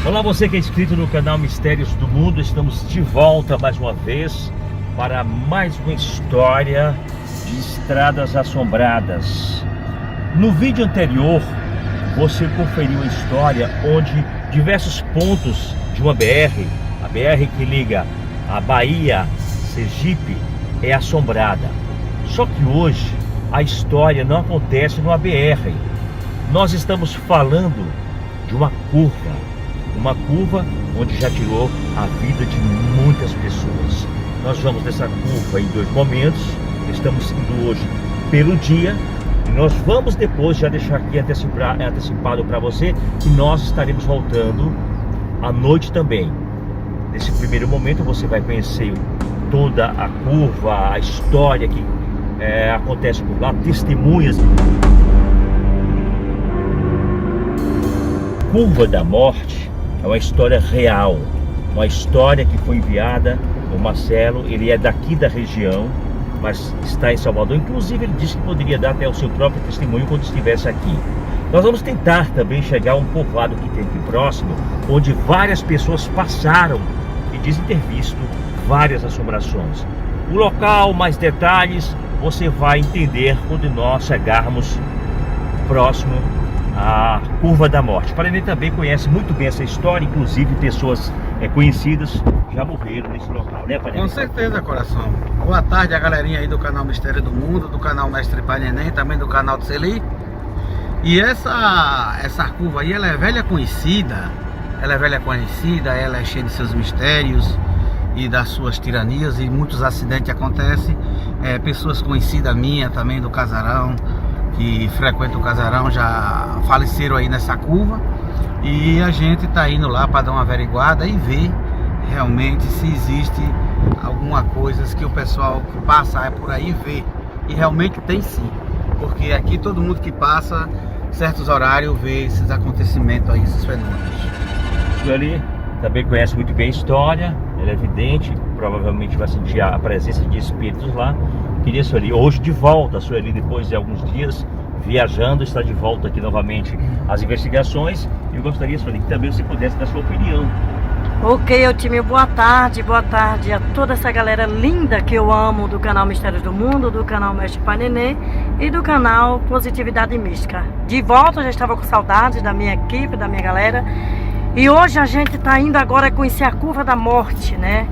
Olá, você que é inscrito no canal Mistérios do Mundo. Estamos de volta mais uma vez para mais uma história de estradas assombradas. No vídeo anterior, você conferiu a história onde diversos pontos de uma BR, a BR que liga a Bahia, Sergipe, é assombrada. Só que hoje a história não acontece numa BR. Nós estamos falando de uma curva onde já tirou a vida de muitas pessoas. Nós vamos nessa curva em dois momentos. Estamos indo hoje pelo dia e nós vamos depois já deixar aqui antecipado para você que nós estaremos voltando à noite também. Nesse primeiro momento você vai conhecer toda a curva, a história que acontece por lá, testemunhas. Curva da Morte é uma história real, uma história que foi enviada por Marcelo. Ele é daqui da região, mas está em Salvador. Inclusive ele disse que poderia dar até o seu próprio testemunho quando estivesse aqui. Nós vamos tentar também chegar a um povoado que tem aqui próximo, onde várias pessoas passaram e dizem ter visto várias assombrações. O local, mais detalhes, você vai entender quando nós chegarmos próximo a Curva da Morte. Paranê também conhece muito bem essa história, inclusive pessoas conhecidas já morreram nesse local, né, Paranê? Com certeza, coração. Boa tarde a galerinha aí do canal Mistério do Mundo, do canal Mestre Pai Neném, também do canal do Celi. E essa curva aí, ela é velha conhecida, ela é cheia de seus mistérios e das suas tiranias, e muitos acidentes acontecem. Pessoas conhecidas minha também do casarão, que frequentam o casarão, já faleceram aí nessa curva. E a gente tá indo lá para dar uma averiguada e ver realmente se existe alguma coisa que o pessoal que passa por aí vê. E realmente tem sim, porque aqui todo mundo que passa certos horários vê esses acontecimentos aí, esses fenômenos. Ali também conhece muito bem a história, ela é evidente, provavelmente vai sentir a presença de espíritos lá. Queria, Sueli, hoje de volta, Sueli, depois de alguns dias viajando, está de volta aqui novamente às investigações. Eu gostaria, Sueli, que também você pudesse dar sua opinião. Ok, Otímio, boa tarde a toda essa galera linda que eu amo do canal Mistérios do Mundo, do canal Mestre Pai Neném e do canal Positividade Mística. De volta, eu já estava com saudade da minha equipe, da minha galera. E hoje a gente está indo agora conhecer a Curva da Morte, né?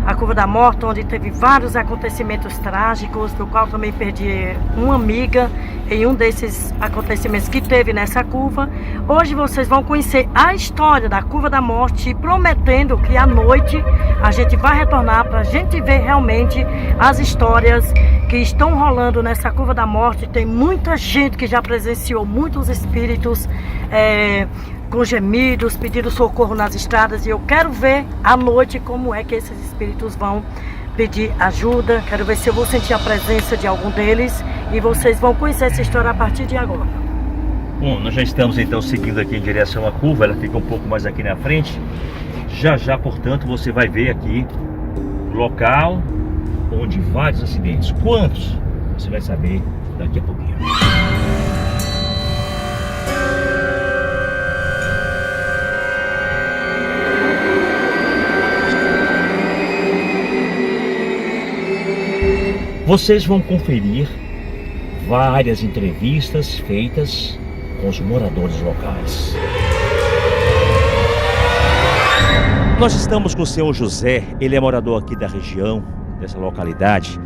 A Curva da Morte, onde teve vários acontecimentos trágicos, do qual também perdi uma amiga em um desses acontecimentos que teve nessa curva. Hoje vocês vão conhecer a história da Curva da Morte, prometendo que à noite a gente vai retornar para a gente ver realmente as histórias que estão rolando nessa Curva da Morte. Tem muita gente que já presenciou, muitos espíritos com gemidos, pedindo socorro nas estradas, e eu quero ver à noite como é que esses espíritos vão pedir ajuda. Quero ver se eu vou sentir a presença de algum deles, e vocês vão conhecer essa história a partir de agora. Bom, nós já estamos então seguindo aqui em direção à curva, ela fica um pouco mais aqui na frente. Já, portanto, você vai ver aqui o local onde vários acidentes. Quantos? Você vai saber daqui a pouquinho. Vocês vão conferir várias entrevistas feitas com os moradores locais. Nós estamos com o senhor José, ele é morador aqui da região, dessa localidade,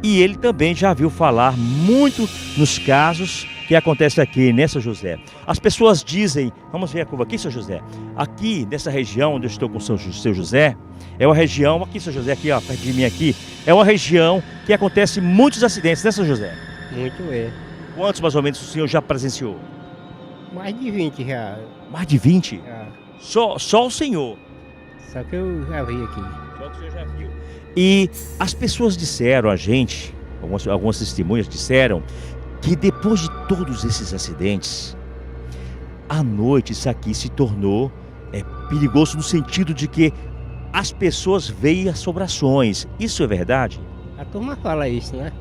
e ele também já viu falar muito nos casos que acontecem aqui, né, seu José? As pessoas dizem, vamos ver a curva aqui, seu José, aqui nessa região onde eu estou com o seu José, é uma região, aqui, seu José, aqui, ó, perto de mim aqui, é uma região que acontece muitos acidentes, né, seu José? Muito é. Quantos mais ou menos o senhor já presenciou? Mais de 20 já. Mais de 20? Já. Só o senhor? Só que eu já vi aqui. Só que o senhor já viu. E as pessoas disseram a gente, algumas testemunhas disseram, que depois de todos esses acidentes, à noite isso aqui se tornou perigoso no sentido de que as pessoas veem assombrações. Isso é verdade? A turma fala isso, né?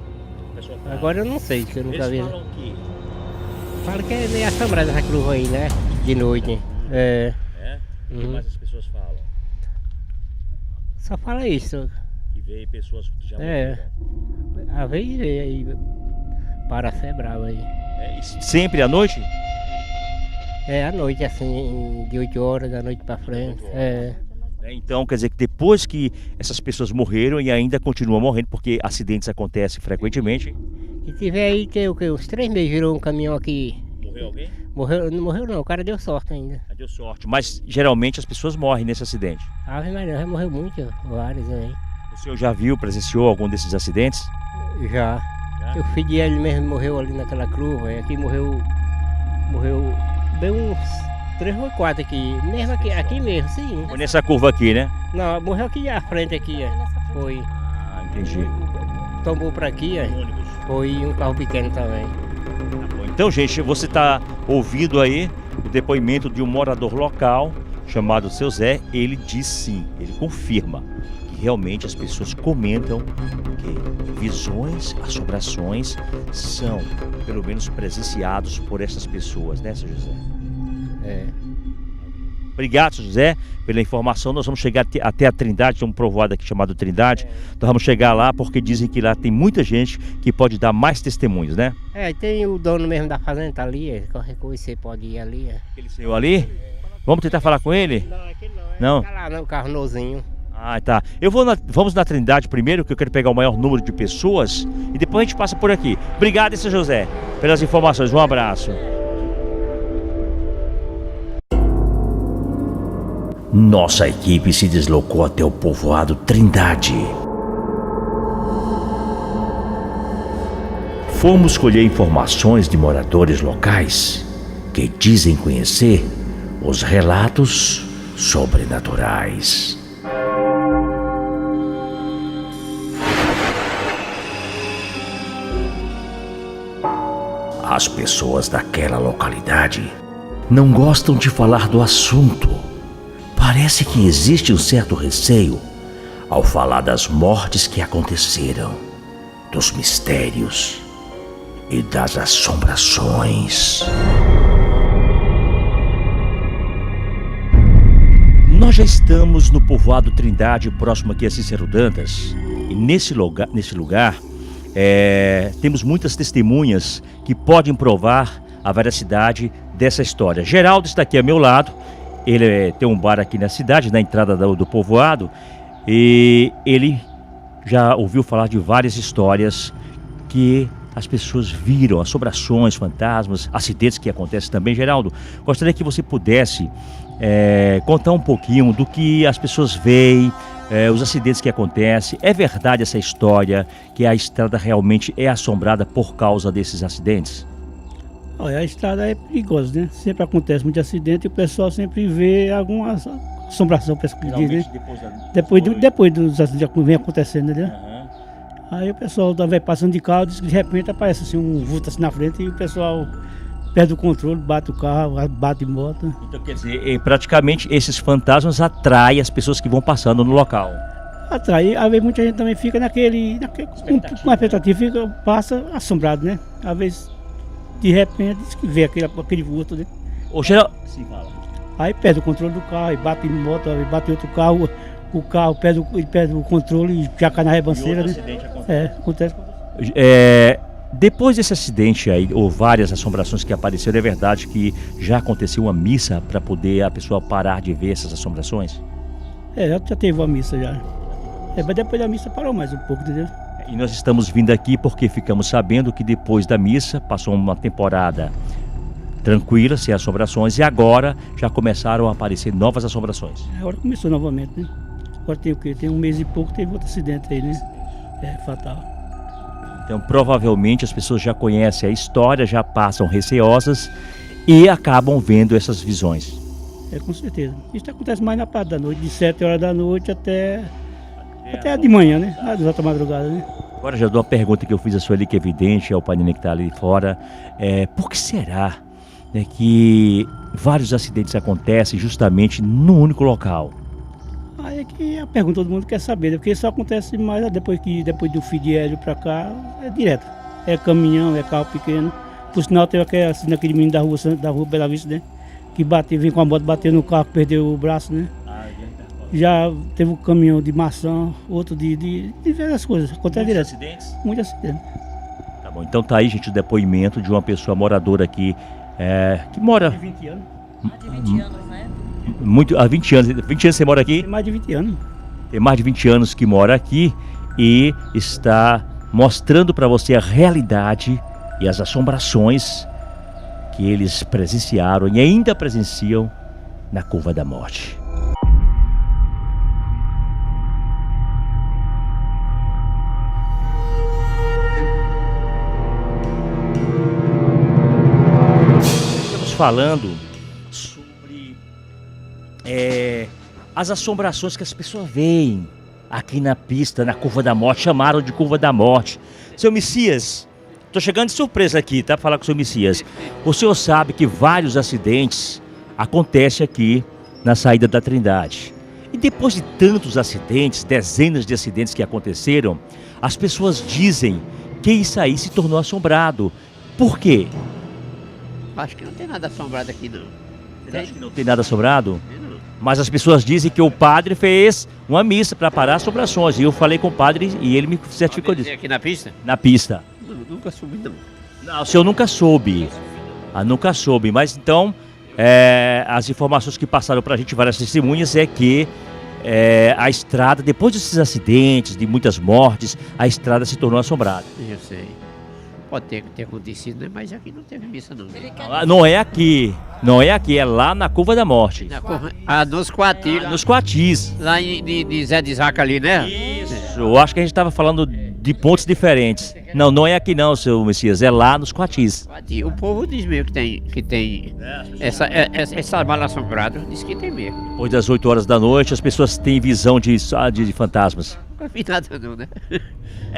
Agora eu não sei, que eu nunca vi. Eles falam o quê? Fala que é meio assombrada essa curva aí, né? De noite. É. O que mais as pessoas falam? Só fala isso. Que veio pessoas que já É. morreram. Às vezes aí para ser bravo aí. É, e sempre à noite? É à noite, assim, de 8 horas da noite pra frente. 8 horas. É. Então, quer dizer que depois que essas pessoas morreram e ainda continuam morrendo, porque acidentes acontecem frequentemente. E tiver aí, tem o quê? Uns 3 meses virou um caminhão aqui. Morreu alguém? Morreu, não morreu não, o cara deu sorte ainda. Ah, deu sorte. Mas geralmente as pessoas morrem nesse acidente. Ave Maria, já morreu muito, vários aí. O senhor já viu, presenciou algum desses acidentes? Já. Já? O filho dele mesmo morreu ali naquela curva, e aqui morreu deu uns 3 ou 4 aqui, mesmo aqui mesmo, sim. Foi nessa curva aqui, né? Não, morreu aqui à frente aqui, ó. Foi. Ah, entendi. Tombou pra aqui, ó. Ônibus. Foi um carro pequeno também. Tá bom. Então, gente, você está ouvindo aí o depoimento de um morador local chamado Seu Zé. Ele diz sim, ele confirma que realmente as pessoas comentam que visões, assombrações são, pelo menos, presenciados por essas pessoas, né, seu José? É. Obrigado, seu José, pela informação. Nós vamos chegar até a Trindade, tem um povoado aqui chamado Trindade. Nós vamos chegar lá porque dizem que lá tem muita gente que pode dar mais testemunhos, né? É, tem o dono mesmo da fazenda tá ali, qualquer coisa você pode ir ali. Aquele senhor ali? Vamos tentar falar com ele? Não, aquele Não? Tá lá no carro nozinho. Ah, tá. Vamos na Trindade primeiro, que eu quero pegar o maior número de pessoas e depois a gente passa por aqui. Obrigado, seu José, pelas informações. Um abraço. Nossa equipe se deslocou até o povoado Trindade. Fomos colher informações de moradores locais que dizem conhecer os relatos sobrenaturais. As pessoas daquela localidade não gostam de falar do assunto. Parece que existe um certo receio ao falar das mortes que aconteceram, dos mistérios e das assombrações. Nós já estamos no povoado Trindade, próximo aqui a Cícero Dantas, e nesse lugar temos muitas testemunhas que podem provar a veracidade dessa história. Geraldo está aqui ao meu lado. Ele tem um bar aqui na cidade, na entrada do povoado, e ele já ouviu falar de várias histórias que as pessoas viram, assombrações, fantasmas, acidentes que acontecem também. Geraldo, gostaria que você pudesse contar um pouquinho do que as pessoas veem, os acidentes que acontecem. É verdade essa história que a estrada realmente é assombrada por causa desses acidentes? Olha, a estrada é perigosa, né? Sempre acontece muito acidente e o pessoal sempre vê alguma assombração, parece que diz, né? Depois dos acidentes que vem acontecendo, entendeu? Aí o pessoal vai passando de carro, diz que de repente aparece assim um vulto assim na frente e o pessoal perde o controle, bate o carro, bate em moto. Então quer dizer, praticamente esses fantasmas atraem as pessoas que vão passando no local. Atrai, aí muita gente também fica com a expectativa, passa assombrado, né? Às vezes, de repente, diz que vê aquele vulto, né? Ô, Geraldo, sim, fala. Aí perde o controle do carro, e bate em moto, aí bate outro carro, o carro perde o controle e já cai na ribanceira, né? Acontece. Depois desse acidente aí, ou várias assombrações que apareceram, é verdade que já aconteceu uma missa para poder a pessoa parar de ver essas assombrações? Já teve uma missa já. Mas depois da missa parou mais um pouco, entendeu? E nós estamos vindo aqui porque ficamos sabendo que depois da missa passou uma temporada tranquila, sem assombrações, e agora já começaram a aparecer novas assombrações. Agora começou novamente, né? Agora tem o quê? Tem um mês e pouco, teve outro acidente aí, né? Fatal. Então provavelmente as pessoas já conhecem a história, já passam receosas e acabam vendo essas visões. Com certeza. Isso acontece mais na parte da noite, de 7 horas da noite até de manhã, né? Às alta madrugada, né? Agora já dou uma pergunta que eu fiz a Sueli, que é evidente, ao Pai Neném que está ali fora. Por que será, né, que vários acidentes acontecem justamente no único local? Aí é que a pergunta todo mundo quer saber, né? Porque isso acontece mais depois do fio de hélio para cá, é direto. É caminhão, é carro pequeno. Por sinal, teve aquele menino da rua Bela Vista, né? que bateu, vem com a moto, bateu no carro, perdeu o braço, né? Já teve um caminhão de maçã, outro de diversas coisas. Acontece direto. Acidentes? Muitos acidentes. Tá bom, então tá aí, gente, o depoimento de uma pessoa moradora aqui, que mora 20 anos. Mais de 20 anos, né? há 20 anos. 20 anos você mora aqui? Tem mais de 20 anos. Tem mais de 20 anos que mora aqui e está mostrando para você a realidade e as assombrações que eles presenciaram e ainda presenciam na Curva da Morte. Estamos falando sobre as assombrações que as pessoas veem aqui na pista, na Curva da Morte, chamaram de Curva da Morte. Seu Messias, estou chegando de surpresa aqui, tá? Para falar com o seu Messias. O senhor sabe que vários acidentes acontecem aqui na saída da Trindade. E depois de tantos acidentes, dezenas de acidentes que aconteceram, as pessoas dizem que isso aí se tornou assombrado. Por quê? Acho que não tem nada assombrado aqui, não. Você acha que não tem nada assombrado? Mas as pessoas dizem que o padre fez uma missa para parar as assombrações. E eu falei com o padre e ele me certificou disso. Aqui na pista? Na pista. Não, nunca subi, não. Não, o senhor nunca soube. Nunca soube. Mas então, as informações que passaram para a gente, várias testemunhas, é que a estrada, depois desses acidentes, de muitas mortes, a estrada se tornou assombrada. Eu sei. Pode ter acontecido, né? Mas aqui não teve missa, não. Não é aqui. Não é aqui, é lá na Curva da Morte. Nos Coatis. Nos Coatis. Lá de Zé de Zaca ali, né? Isso. Eu acho que a gente estava falando de pontos diferentes. Não, não é aqui não, seu Messias. É lá nos Coatis. O povo diz mesmo que tem essa bala assombrada. Diz que tem mesmo. Depois das 8 horas da noite, as pessoas têm visão de fantasmas. Nunca vi nada não, né?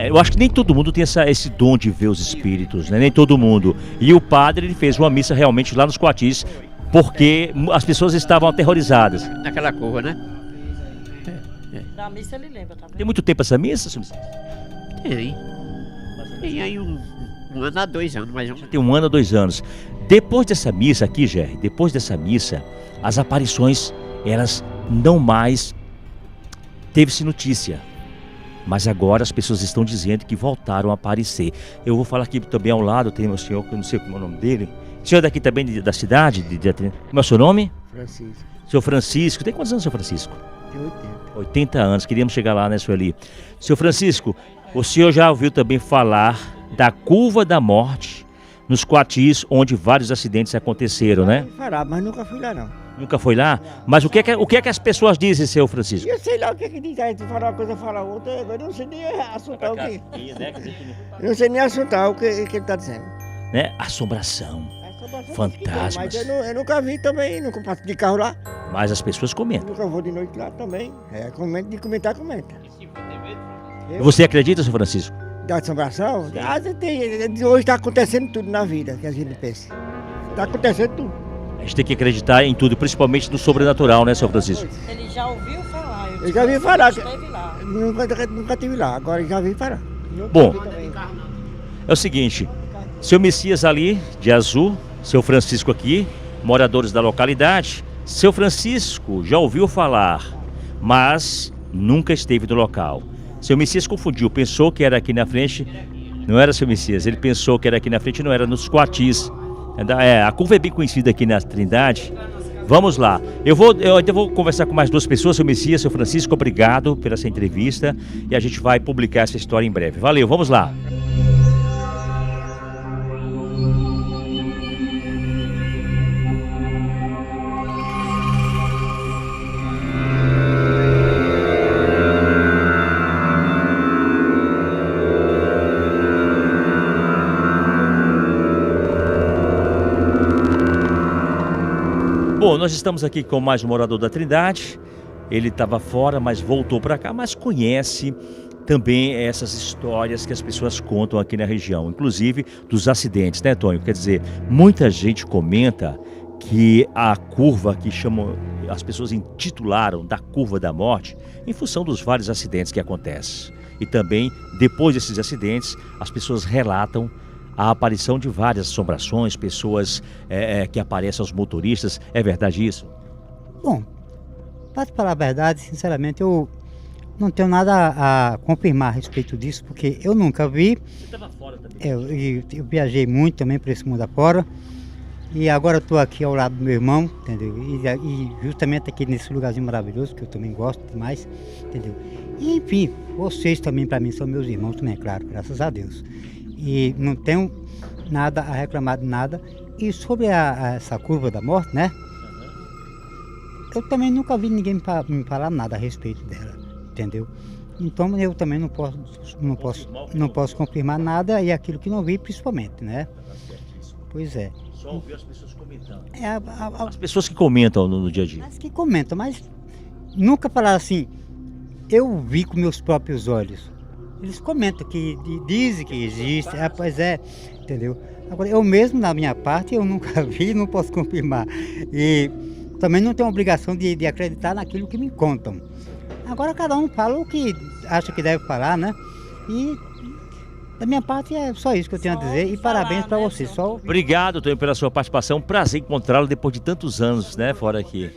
Eu acho que nem todo mundo tem esse dom de ver os espíritos, né? Nem todo mundo. E o padre ele fez uma missa realmente lá nos Coatis, porque as pessoas estavam aterrorizadas. Naquela curva, né? Da missa ele lembra, tá vendo? Tem muito tempo essa missa, seu Messias? Tem aí um ano a 2 anos, mais um. Tem 1 ano a 2 anos. Depois dessa missa aqui, Jerry, depois dessa missa, as aparições, elas não mais teve-se notícia. Mas agora as pessoas estão dizendo que voltaram a aparecer. Eu vou falar aqui também ao lado, tem o senhor, que eu não sei como é o nome dele. O senhor é daqui também da cidade? Como é o seu nome? Francisco. Seu Francisco. Tem quantos anos, seu Francisco? Tem 80. 80 anos. Queríamos chegar lá, né, Sueli? Seu Francisco, o senhor já ouviu também falar da Curva da Morte nos Coatis, onde vários acidentes aconteceram, né? Falar, mas nunca fui lá, não. Nunca foi lá? Mas o que é que as pessoas dizem, seu Francisco? Eu sei lá o que diz aí, tu fala uma coisa, fala outra, eu não sei nem assuntar o que. Eu não sei nem assuntar o que ele está dizendo. Né? Assombração. Fantasmas. Mas eu nunca vi também, nunca passo de carro lá. Mas as pessoas comentam. Nunca vou de noite lá também. De comentar, comenta. Você acredita, seu Francisco? Da assombração? Hoje está acontecendo tudo na vida que a gente pensa. Está acontecendo tudo. A gente tem que acreditar em tudo, principalmente no sobrenatural, né, seu Francisco? Ele já ouviu falar. Eu já ouvi falar. Esteve lá. Nunca estive lá, agora já ouvi falar. Bom, é o seguinte, seu Messias ali, de azul, seu Francisco aqui, moradores da localidade. Seu Francisco já ouviu falar, mas nunca esteve no local. Seu Messias confundiu, pensou que era aqui na frente, não era seu Messias, ele pensou que era aqui na frente, não era nos Coatis. A curva é bem conhecida aqui na Trindade. Vamos lá. Eu ainda vou conversar com mais 2 pessoas, seu Messias, seu Francisco, obrigado pela essa entrevista. E a gente vai publicar essa história em breve. Valeu, vamos lá. Bom, nós estamos aqui com mais um morador da Trindade. Ele estava fora, mas voltou para cá, mas conhece também essas histórias que as pessoas contam aqui na região, inclusive dos acidentes, né, Tonho? Quer dizer, muita gente comenta que a curva que chamam, as pessoas intitularam da Curva da Morte, em função dos vários acidentes que acontecem. E também, depois desses acidentes, as pessoas relatam a aparição de várias assombrações, pessoas que aparecem aos motoristas. É verdade isso? Bom, para falar a verdade, sinceramente, eu não tenho nada a confirmar a respeito disso, porque eu nunca vi. Você estava fora também? Eu viajei muito também para esse mundo afora. E agora estou aqui ao lado do meu irmão, entendeu? E justamente aqui nesse lugarzinho maravilhoso, que eu também gosto demais, entendeu? E enfim, vocês também para mim são meus irmãos também, é claro, graças a Deus. E não tenho nada a reclamar de nada. E sobre essa curva da morte, né? Eu também nunca vi ninguém me falar nada a respeito dela, entendeu? Então eu também não posso confirmar nada, e aquilo que não vi principalmente, né? Pois é. Só ouvir as pessoas comentando. As pessoas que comentam no dia a dia. As que comentam, mas nunca falaram assim, eu vi com meus próprios olhos. Eles comentam que dizem que existe, pois é, entendeu? Agora eu mesmo, na minha parte, eu nunca vi, não posso confirmar. E também não tenho obrigação de acreditar naquilo que me contam. Agora cada um fala o que acha que deve falar, né? E da minha parte é só isso que eu tenho a dizer, e parabéns para você. Obrigado, Tonho, pela sua participação. Prazer encontrá-lo depois de tantos anos, né, fora aqui.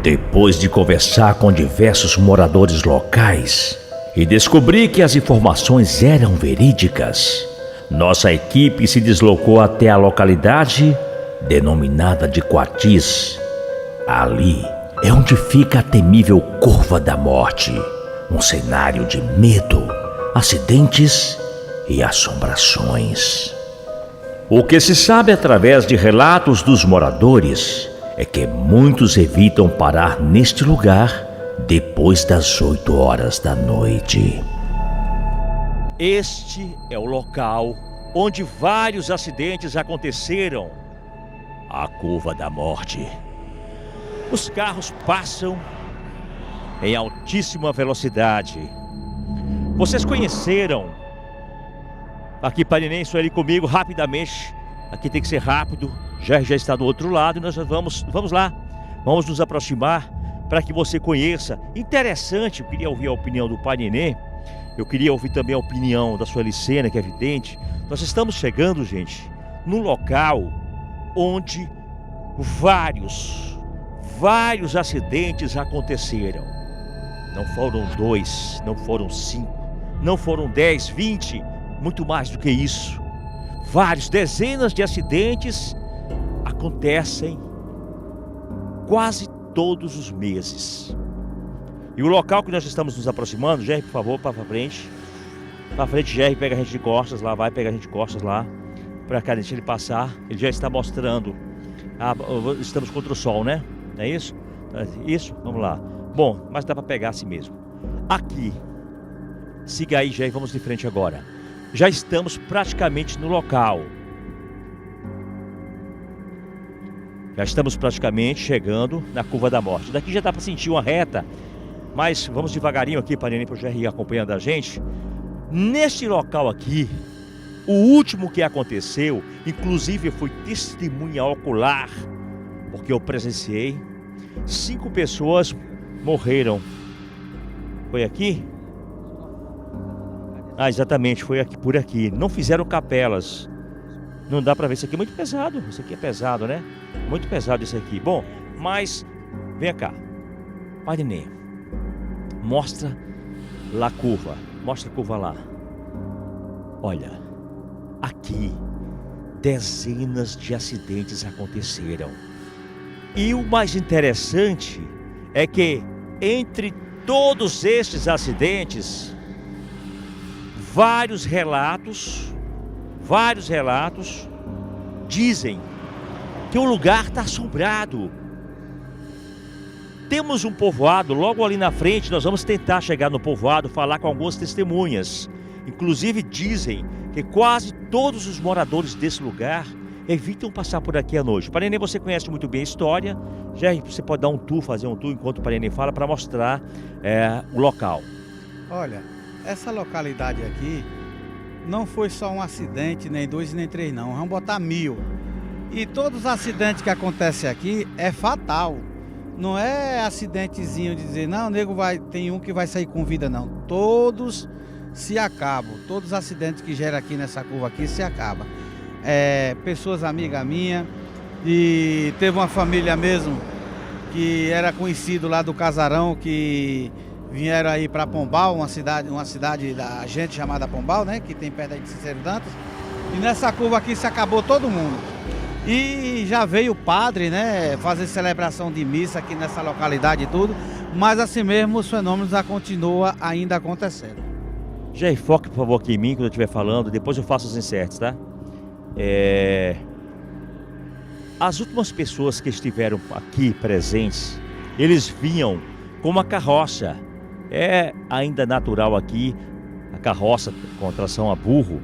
Depois de conversar com diversos moradores locais e descobrir que as informações eram verídicas, nossa equipe se deslocou até a localidade denominada de Quatis. Ali é onde fica a temível Curva da Morte, um cenário de medo, acidentes e assombrações. O que se sabe através de relatos dos moradores é que muitos evitam parar neste lugar depois das 8 horas da noite. Este é o local onde vários acidentes aconteceram. A Curva da Morte. Os carros passam em altíssima velocidade. Vocês conheceram aqui Parinense, ali comigo rapidamente. Aqui tem que ser rápido. Já está do outro lado e nós vamos lá. Vamos nos aproximar para que você conheça. Interessante, eu queria ouvir a opinião do Pai Nenê. Eu queria ouvir também a opinião da sua Licena, que é evidente. Nós estamos chegando, gente, num local onde vários acidentes aconteceram. Não foram 2, não foram 5, não foram 10, 20, muito mais do que isso. Dezenas de acidentes acontecem quase todos os meses. E o local que nós estamos nos aproximando, Jerry, por favor, para frente. Para frente, Jerry, pega a gente de costas lá, vai pegar a gente de costas lá. Para cá, deixa ele passar. Ele já está mostrando. Estamos contra o sol, né? É isso? Isso? Vamos lá. Bom, mas dá para pegar assim mesmo. Aqui. Siga aí, Jerry, vamos de frente agora. Já estamos praticamente no local. Já estamos praticamente chegando na Curva da Morte. Daqui já dá para sentir uma reta. Mas vamos devagarinho aqui para o Jerry acompanhando a gente. Neste local aqui, o último que aconteceu, inclusive foi testemunha ocular, porque eu presenciei, 5 pessoas morreram. Foi aqui? Exatamente, foi aqui, por aqui. Não fizeram capelas. Não dá para ver, isso aqui é muito pesado. Isso aqui é pesado, né? Muito pesado isso aqui. Bom, mas vem cá. Pai Nenê, mostra lá a curva. Mostra a curva lá. Olha, aqui dezenas de acidentes aconteceram. E o mais interessante é que entre todos estes acidentes, vários relatos dizem que o lugar está assombrado. Temos um povoado logo ali na frente, nós vamos tentar chegar no povoado, falar com algumas testemunhas. Inclusive dizem que quase todos os moradores desse lugar evitam passar por aqui à noite. Parenê, você conhece muito bem a história. Jerry, você pode dar um tour, fazer um tour enquanto o Parenê fala, para mostrar o local. Olha, essa localidade aqui não foi só um acidente, nem 2 nem 3 não, vamos botar 1000. E todos os acidentes que acontecem aqui é fatal. Não é acidentezinho de dizer, não, nego tem um que vai sair com vida, não. Todos se acabam. Todos os acidentes que geram aqui nessa curva aqui se acabam. Pessoas amigas minhas, e teve uma família mesmo que era conhecido lá do Casarão, que vieram aí para Pombal, uma cidade da gente chamada Pombal, né, que tem perto aí de Cícero Dantas. E nessa curva aqui se acabou todo mundo. E já veio o padre, né, fazer celebração de missa aqui nessa localidade e tudo, mas assim mesmo os fenômenos continuam ainda acontecendo. Já foque, por favor, aqui em mim quando eu estiver falando, depois eu faço os inserts, tá? As últimas pessoas que estiveram aqui presentes, eles vinham com uma carroça. É ainda natural aqui a carroça com tração a burro.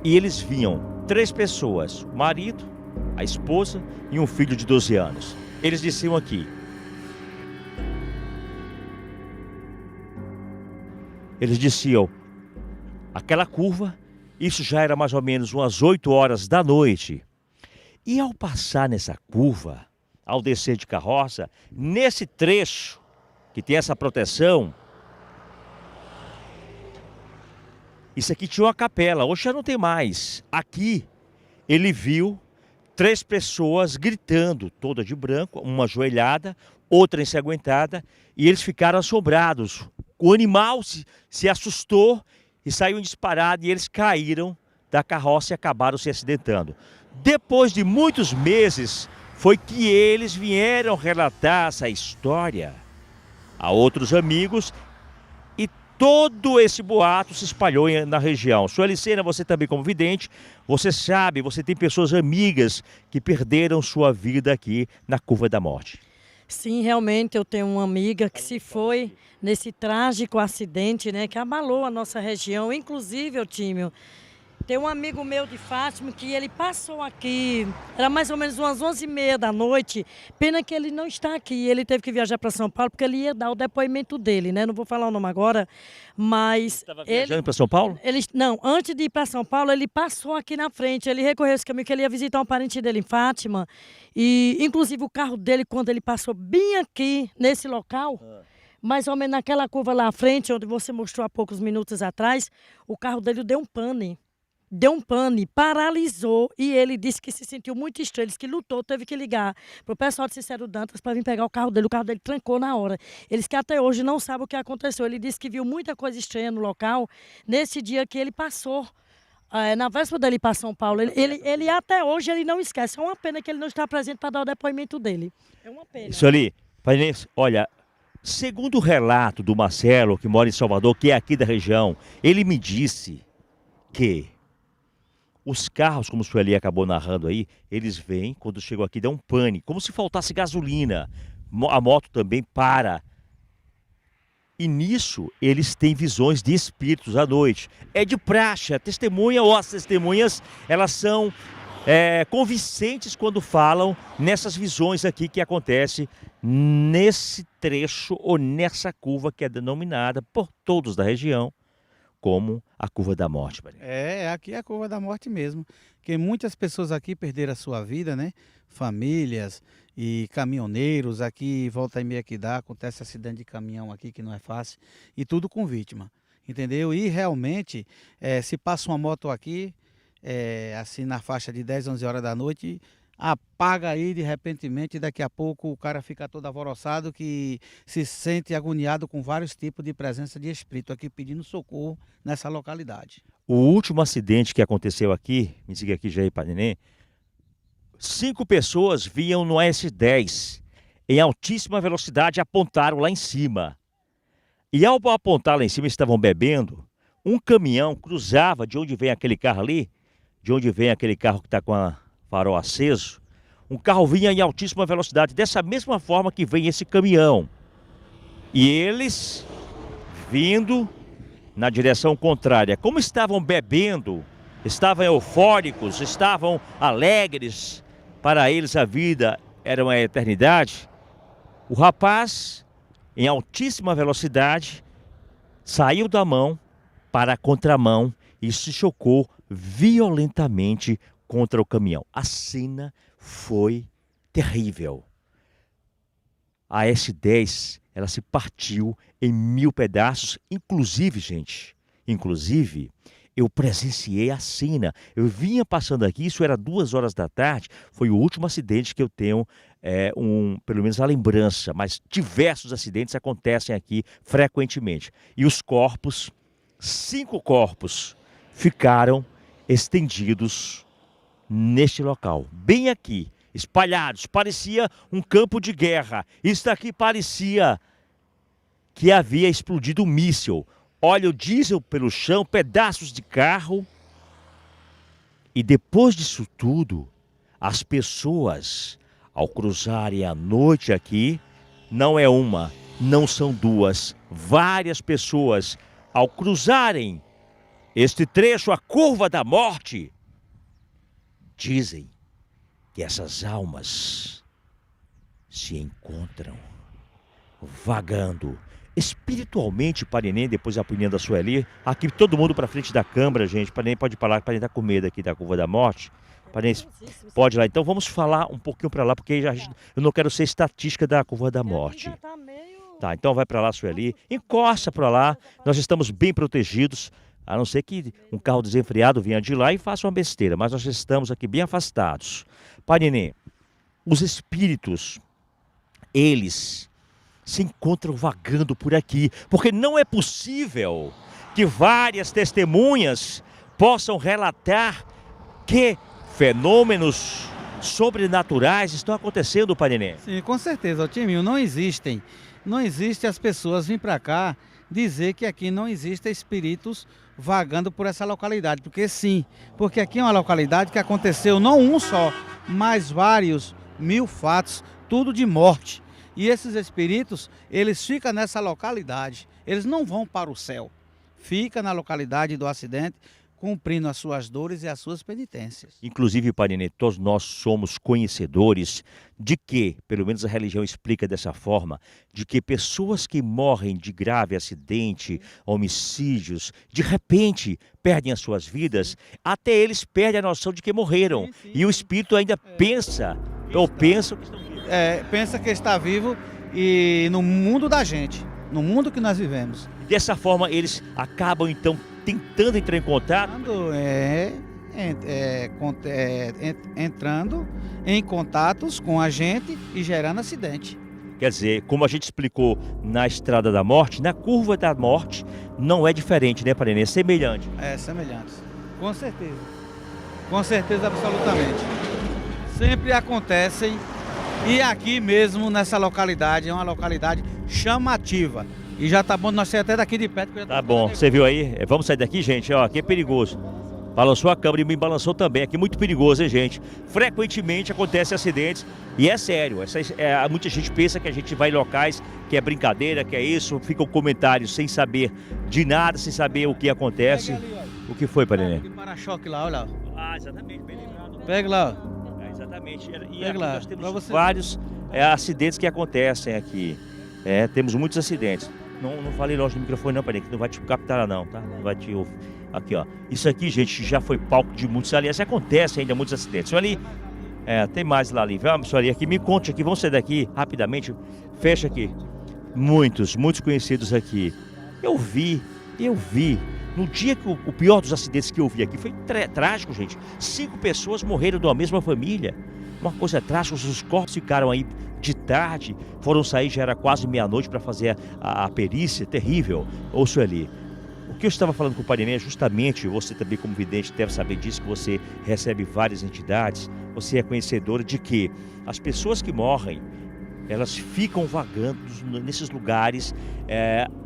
E eles vinham 3 pessoas, o marido, a esposa e um filho de 12 anos. Eles desciam aqui. Eles desciam aquela curva, isso já era mais ou menos umas 8 horas da noite. E ao passar nessa curva, ao descer de carroça, nesse trecho que tem essa proteção, isso aqui tinha uma capela, hoje já não tem mais. Aqui ele viu 3 pessoas gritando, toda de branco, uma ajoelhada, outra ensanguentada, e eles ficaram assombrados. O animal se assustou e saiu disparado, e eles caíram da carroça e acabaram se acidentando. Depois de muitos meses, foi que eles vieram relatar essa história a outros amigos, e todo esse boato se espalhou na região. Sueli Sena, você também como vidente, você sabe, você tem pessoas amigas que perderam sua vida aqui na Curva da Morte. Sim, realmente eu tenho uma amiga que se foi nesse trágico acidente, né, que abalou a nossa região, inclusive, Otímio. Tem um amigo meu de Fátima que ele passou aqui, era mais ou menos umas 11h30 da noite, pena que ele não está aqui, ele teve que viajar para São Paulo porque ele ia dar o depoimento dele, né? Não vou falar o nome agora, mas... Estava viajando para São Paulo? Não, antes de ir para São Paulo, ele passou aqui na frente, ele recorreu esse caminho que ele ia visitar um parente dele em Fátima, e inclusive o carro dele, quando ele passou bem aqui, nesse local... Mais ou menos naquela curva lá à frente, onde você mostrou há poucos minutos atrás, o carro dele deu um pane. Deu um pane, paralisou, e ele disse que se sentiu muito estranho, ele disse que lutou, teve que ligar para o pessoal de Cícero Dantas para vir pegar o carro dele trancou na hora. Ele disse que até hoje não sabe o que aconteceu, ele disse que viu muita coisa estranha no local, nesse dia que ele passou, na véspera dele ir para São Paulo, ele até hoje ele não esquece, é uma pena que ele não está presente para dar o depoimento dele. É uma pena. Isso ali, olha... Segundo o relato do Marcelo, que mora em Salvador, que é aqui da região, ele me disse que os carros, como o Sueli acabou narrando aí, eles vêm, quando chegam aqui, dá um pane, como se faltasse gasolina. A moto também para. E nisso, eles têm visões de espíritos à noite. É de praxe, a testemunha ou as testemunhas, elas são convincentes quando falam nessas visões aqui que acontecem nesse trecho ou nessa curva que é denominada por todos da região como a Curva da Morte. Aqui é a Curva da Morte mesmo, porque muitas pessoas aqui perderam a sua vida, né? Famílias e caminhoneiros, aqui volta e meia que dá, acontece acidente de caminhão aqui que não é fácil, e tudo com vítima, entendeu? E realmente, se passa uma moto aqui, assim na faixa de 10, 11 horas da noite, apaga aí de repentemente, daqui a pouco o cara fica todo alvoroçado, que se sente agoniado com vários tipos de presença de espírito aqui pedindo socorro nessa localidade. O último acidente que aconteceu aqui, me siga aqui Jair Panenê, 5 pessoas vinham no S10 em altíssima velocidade, apontaram lá em cima. E ao apontar lá em cima, estavam bebendo, um caminhão cruzava de onde vem aquele carro ali, de onde vem aquele carro que está com a farol aceso, um carro vinha em altíssima velocidade, dessa mesma forma que vem esse caminhão. E eles vindo na direção contrária. Como estavam bebendo, estavam eufóricos, estavam alegres, para eles a vida era uma eternidade, o rapaz, em altíssima velocidade, saiu da mão para a contramão e se chocou violentamente contra o caminhão. A cena foi terrível. A S10, ela se partiu em 1000 pedaços, inclusive, gente, Inclusive, eu presenciei a cena. Eu vinha passando aqui, isso era 2 horas da tarde, foi o último acidente que eu tenho, pelo menos a lembrança, mas diversos acidentes acontecem aqui frequentemente. E os corpos, 5 corpos, ficaram estendidos neste local, bem aqui, espalhados. Parecia um campo de guerra. Isso daqui parecia que havia explodido um míssil. Óleo diesel pelo chão, pedaços de carro. E depois disso tudo, as pessoas, ao cruzarem a noite aqui, não é uma, não são duas, várias pessoas, ao cruzarem este trecho, a curva da morte, dizem que essas almas se encontram vagando espiritualmente. Parinê, depois a opinião da Sueli. Aqui todo mundo para frente da câmera, gente. Parinê pode falar, Parinê tá com medo aqui da curva da morte. Parinê, pode ir lá. Então vamos falar um pouquinho para lá, porque eu não quero ser estatística da curva da morte. Tá, então vai para lá, Sueli. Encosta para lá. Nós estamos bem protegidos, a não ser que um carro desenfreado venha de lá e faça uma besteira. Mas nós estamos aqui bem afastados. Parinê, os espíritos, eles se encontram vagando por aqui, porque não é possível que várias testemunhas possam relatar que fenômenos sobrenaturais estão acontecendo, Parinê. Sim, com certeza, Otiminho, não existe as pessoas virem para cá dizer que aqui não existem espíritos vagando por essa localidade, porque aqui é uma localidade que aconteceu não um só, mas vários 1000 fatos, tudo de morte. E esses espíritos, eles ficam nessa localidade, eles não vão para o céu, fica na localidade do acidente, cumprindo as suas dores e as suas penitências. Inclusive, Parinê, todos nós somos conhecedores de que, pelo menos a religião explica dessa forma, de que pessoas que morrem de grave acidente, homicídios, de repente perdem as suas vidas, até eles perdem a noção de que morreram. E o espírito ainda pensa que estão vivos. Pensa que está vivo e no mundo da gente, no mundo que nós vivemos. Dessa forma, eles acabam, então, tentando entrar em contato? Entrando em contatos com a gente e gerando acidente. Quer dizer, como a gente explicou na Estrada da Morte, na Curva da Morte, não é diferente, né, Parinê? É semelhante. É semelhante, com certeza. Com certeza, absolutamente. Sempre acontecem. E aqui mesmo, nessa localidade, é uma localidade chamativa. E já tá bom nós sair até daqui de perto. Tá bom, você viu aí? Vamos sair daqui, gente, ó, aqui é perigoso. Balançou a câmera e me balançou também, aqui é muito perigoso, hein, gente? Frequentemente acontecem acidentes e é sério. Muita gente pensa que a gente vai em locais que é brincadeira, que é isso, ficam comentários sem saber de nada, sem saber o que acontece. Ali, o que foi, Parinê? Tem para-choque lá, olha lá. Ah, exatamente, bem lembrado. Pega lá, ó. Exatamente. E aqui lá, nós temos vários acidentes que acontecem aqui. Temos muitos acidentes. Não falei longe do microfone não, Parinê, que não vai te captar não, tá? Não vai te ouvir. Aqui, ó. Isso aqui, gente, já foi palco de muitos. Aliás, acontece ainda muitos acidentes. Olha ali. Tem mais lá ali. Vamos, ali aqui. Me conte aqui. Vamos sair daqui rapidamente. Fecha aqui. Muitos conhecidos aqui. Eu vi. No dia que o pior dos acidentes que eu vi aqui foi trágico, gente. 5 pessoas morreram de uma mesma família. Uma coisa trágica, os corpos ficaram aí de tarde, foram sair, já era quase meia-noite para fazer a perícia, terrível. Ô, Sueli, o que eu estava falando com o Parinê é justamente, você também como vidente deve saber disso, que você recebe várias entidades, você é conhecedora de que as pessoas que morrem, elas ficam vagando nesses lugares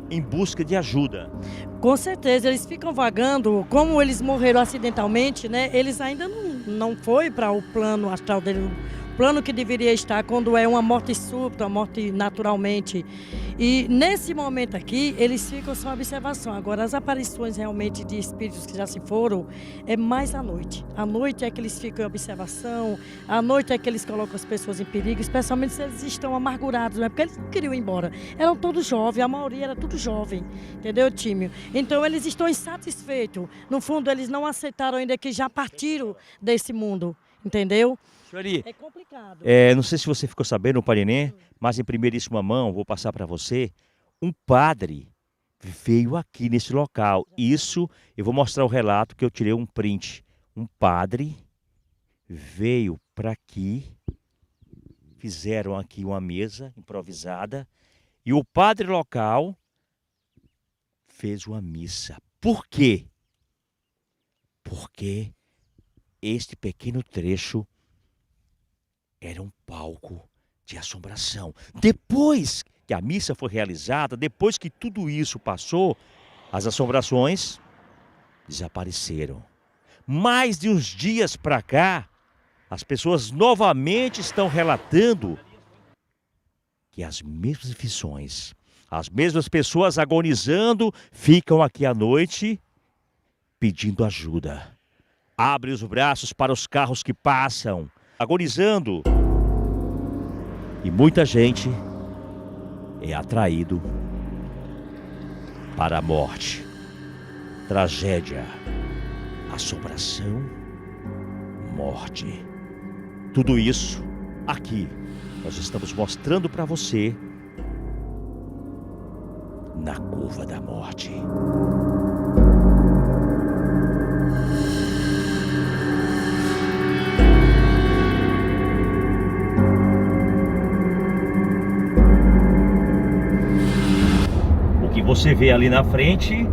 em busca de ajuda. Com certeza, eles ficam vagando, como eles morreram acidentalmente, né? Eles ainda não foi para o plano astral dele, o plano que deveria estar quando é uma morte súbita, uma morte naturalmente. E nesse momento aqui, eles ficam sob observação. Agora, as aparições realmente de espíritos que já se foram, é mais à noite. À noite é que eles ficam em observação, à noite é que eles colocam as pessoas em perigo, especialmente se eles estão amargurados, né? Porque eles não queriam ir embora. Eram todos jovens, a maioria era tudo jovem, entendeu, Tímio? Então, eles estão insatisfeitos. No fundo, eles não aceitaram ainda que já partiram desse mundo, entendeu? Sueli, é complicado. Não sei se você ficou sabendo, Parinê, mas em primeiríssima mão, vou passar para você, um padre veio aqui nesse local. Isso, eu vou mostrar o relato que eu tirei um print. Um padre veio para aqui, fizeram aqui uma mesa improvisada e o padre local fez uma missa. Por quê? Porque este pequeno trecho era um palco de assombração. Depois que a missa foi realizada, depois que tudo isso passou, as assombrações desapareceram. Mais de uns dias para cá, as pessoas novamente estão relatando que as mesmas visões, as mesmas pessoas agonizando, ficam aqui à noite pedindo ajuda. Abrem os braços para os carros que passam, agonizando. E muita gente é atraído para a morte. Tragédia, assombração, morte. Tudo isso aqui nós estamos mostrando para você na Curva da Morte. O que você vê ali na frente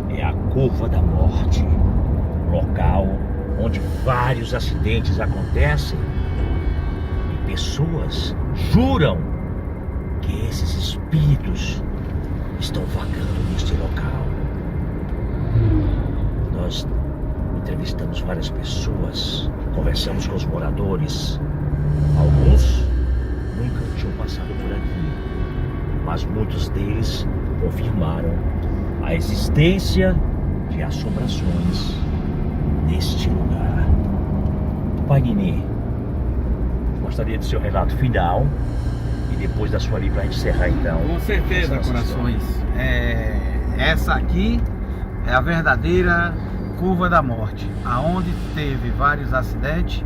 é a Curva da Morte, local onde vários acidentes acontecem e pessoas juram que esses espíritos estão vagando neste local. Nós entrevistamos várias pessoas, conversamos com os moradores. Alguns nunca tinham passado por aqui, mas muitos deles confirmaram a existência de assombrações neste lugar. Pai Nenê, gostaria do seu relato final e depois da sua ali para encerrar então. Com certeza, corações. Essa aqui é a verdadeira Curva da Morte, aonde teve vários acidentes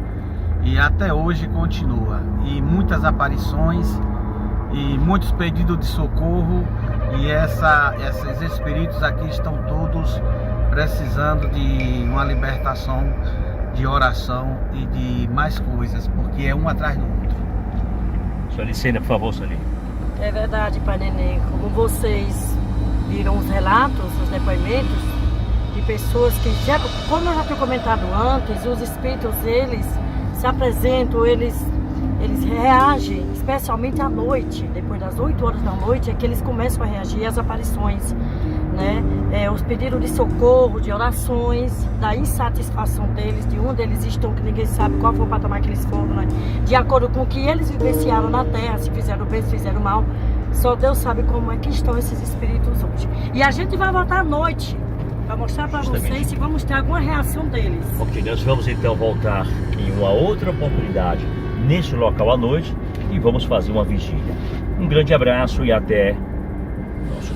e até hoje continua. E muitas aparições e muitos pedidos de socorro. E esses espíritos aqui estão todos precisando de uma libertação, de oração e de mais coisas, porque é um atrás do outro. Sua Licena, por favor, Sueli. É verdade, Pai Nenê. Como vocês viram os relatos, os depoimentos de pessoas que, como eu já tinha comentado antes, os espíritos, eles se apresentam, eles reagem, especialmente à noite, depois das 8 horas da noite, é que eles começam a reagir às aparições, né? Os pedidos de socorro, de orações, da insatisfação deles, de onde eles estão, que ninguém sabe qual foi o patamar que eles foram, né? De acordo com o que eles vivenciaram na Terra, se fizeram bem, se fizeram mal, só Deus sabe como é que estão esses espíritos hoje. E a gente vai voltar à noite para mostrar para vocês se vamos ter alguma reação deles. Ok, nós vamos então voltar em uma outra oportunidade neste local à noite e vamos fazer uma vigília. Um grande abraço e até nosso